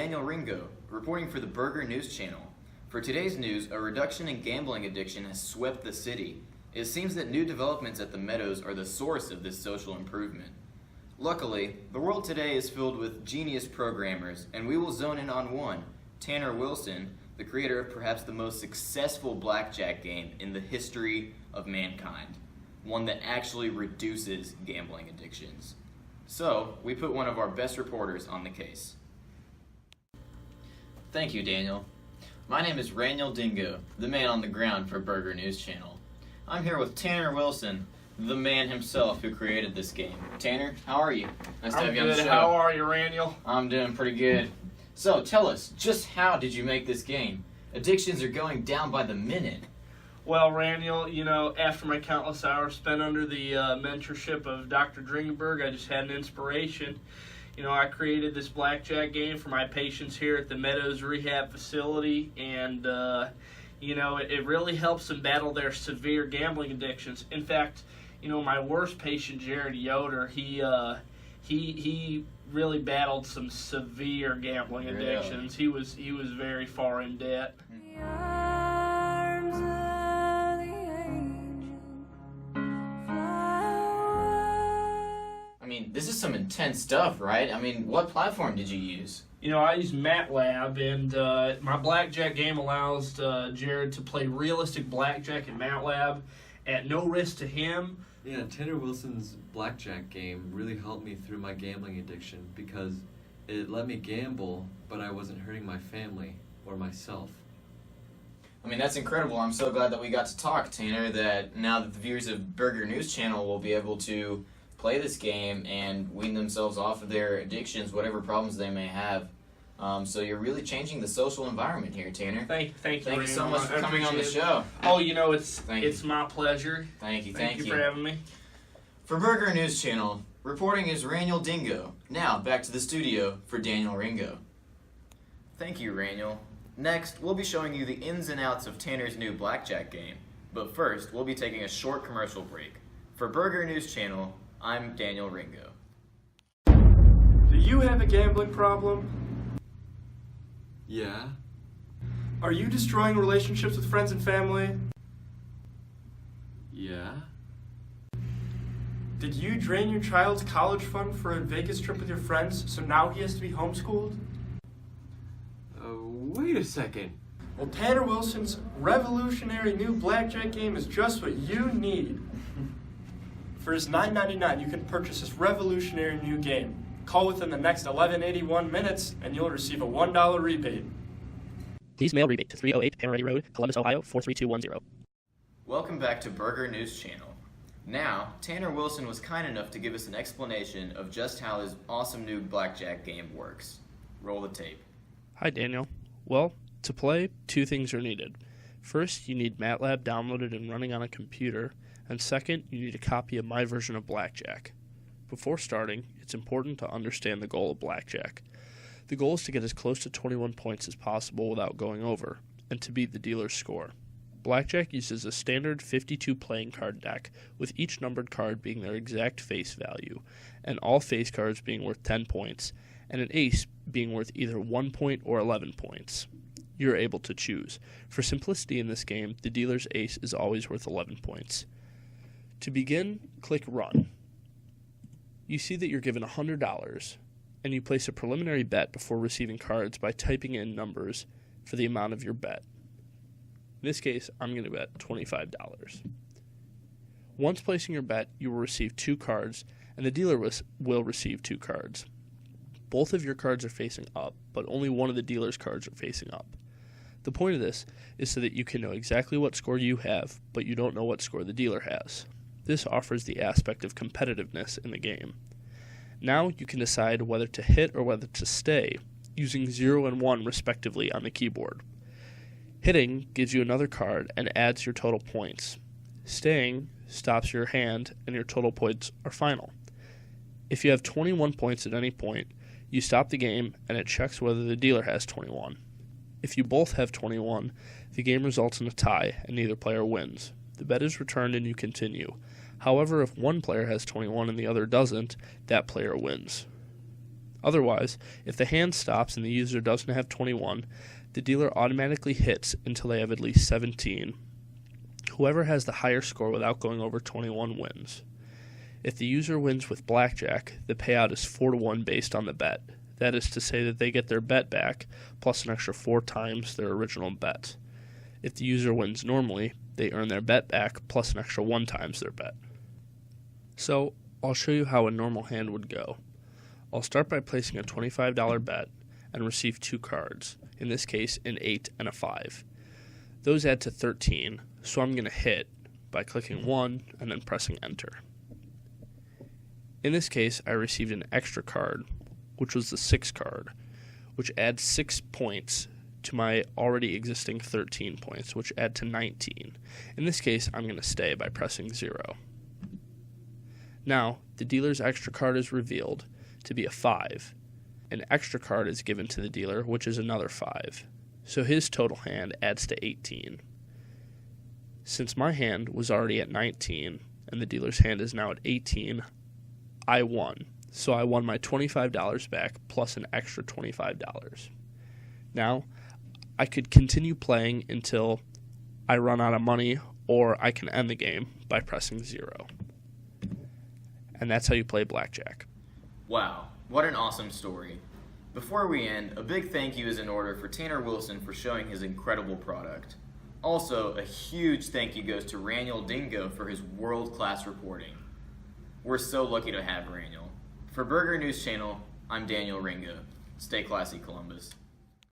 Daniel Ringo, reporting for the Burger News Channel. For today's news, a reduction in gambling addiction has swept the city. It seems that new developments at the Meadows are the source of this social improvement. Luckily, the world today is filled with genius programmers, and we will zone in on one, Tanner Wilson, the creator of perhaps the most successful blackjack game in the history of mankind, one that actually reduces gambling addictions. So, we put one of our best reporters on the case. Thank you, Daniel. My name is Raniel Dingo, the man on the ground for Burger News Channel. I'm here with Tanner Wilson, the man himself who created this game. Tanner, how are you? Nice to have you on the show. How are you, Raniel? I'm doing pretty good. So, tell us, just how did you make this game? Addictions are going down by the minute. Well, Raniel, after my countless hours spent under the mentorship of Dr. Dringenberg, I just had an inspiration. I created this blackjack game for my patients here at the Meadows Rehab Facility, and, it really helps them battle their severe gambling addictions. In fact, my worst patient, Jared Yoder, he really battled some severe gambling addictions. He was very far in debt. This is some intense stuff, right? What platform did you use? I use MATLAB, and my blackjack game allows Jared to play realistic blackjack in MATLAB at no risk to him. Yeah, Tanner Wilson's blackjack game really helped me through my gambling addiction because it let me gamble, but I wasn't hurting my family or myself. That's incredible. I'm so glad that we got to talk, Tanner, that now that the viewers of Burger News Channel will be able to play this game and wean themselves off of their addictions, whatever problems they may have. So you're really changing the social environment here, Tanner. Thank you so much for coming on the show. Oh, it's my pleasure. Thank you for having me. For Burger News Channel, reporting is Raniel Dingo. Now, back to the studio for Daniel Ringo. Thank you, Raniel. Next, we'll be showing you the ins and outs of Tanner's new blackjack game. But first, we'll be taking a short commercial break. For Burger News Channel, I'm Daniel Ringo. Do you have a gambling problem? Yeah. Are you destroying relationships with friends and family? Yeah. Did you drain your child's college fund for a Vegas trip with your friends, so now he has to be homeschooled? Wait a second. Well, Tanner Wilson's revolutionary new blackjack game is just what you need. For just $9.99, you can purchase this revolutionary new game. Call within the next 1181 minutes, and you'll receive a $1 rebate. Please mail rebate to 308 Panorama Road, Columbus, Ohio, 43210. Welcome back to Burger News Channel. Now, Tanner Wilson was kind enough to give us an explanation of just how his awesome new blackjack game works. Roll the tape. Hi, Daniel. Well, to play, two things are needed. First, you need MATLAB downloaded and running on a computer, and second, you need a copy of my version of Blackjack. Before starting, it's important to understand the goal of Blackjack. The goal is to get as close to 21 points as possible without going over, and to beat the dealer's score. Blackjack uses a standard 52 playing card deck, with each numbered card being their exact face value, and all face cards being worth 10 points, and an ace being worth either 1 point or 11 points. You're able to choose. For simplicity in this game, the dealer's ace is always worth 11 points. To begin, click Run. You see that you're given $100, and you place a preliminary bet before receiving cards by typing in numbers for the amount of your bet. In this case, I'm going to bet $25. Once placing your bet, you will receive 2 cards, and the dealer will receive 2 cards. Both of your cards are facing up, but only one of the dealer's cards are facing up. The point of this is so that you can know exactly what score you have, but you don't know what score the dealer has. This offers the aspect of competitiveness in the game. Now you can decide whether to hit or whether to stay, using 0 and 1 respectively on the keyboard. Hitting gives you another card and adds your total points. Staying stops your hand and your total points are final. If you have 21 points at any point, you stop the game and it checks whether the dealer has 21. If you both have 21, the game results in a tie and neither player wins. The bet is returned and you continue. However, if one player has 21 and the other doesn't, that player wins. Otherwise, if the hand stops and the user doesn't have 21, the dealer automatically hits until they have at least 17. Whoever has the higher score without going over 21 wins. If the user wins with blackjack, the payout is 4-1 based on the bet. That is to say that they get their bet back plus an extra 4 times their original bet. If the user wins normally, they earn their bet back plus an extra 1 times their bet. So, I'll show you how a normal hand would go. I'll start by placing a $25 bet and receive 2 cards, in this case an 8 and a 5. Those add to 13, so I'm going to hit by clicking 1 and then pressing enter. In this case, I received an extra card, which was the 6 card, which adds 6 points to my already existing 13 points, which add to 19. In this case, I'm going to stay by pressing 0. Now, the dealer's extra card is revealed to be a 5. An extra card is given to the dealer, which is another 5. So his total hand adds to 18. Since my hand was already at 19, and the dealer's hand is now at 18, I won. So I won my $25 back plus an extra $25. Now, I could continue playing until I run out of money, or I can end the game by pressing 0. And that's how you play blackjack. Wow, what an awesome story. Before we end, a big thank you is in order for Tanner Wilson for showing his incredible product. Also, a huge thank you goes to Raniel Dingo for his world-class reporting. We're so lucky to have Raniel. For Burger News Channel, I'm Daniel Ringo. Stay classy, Columbus.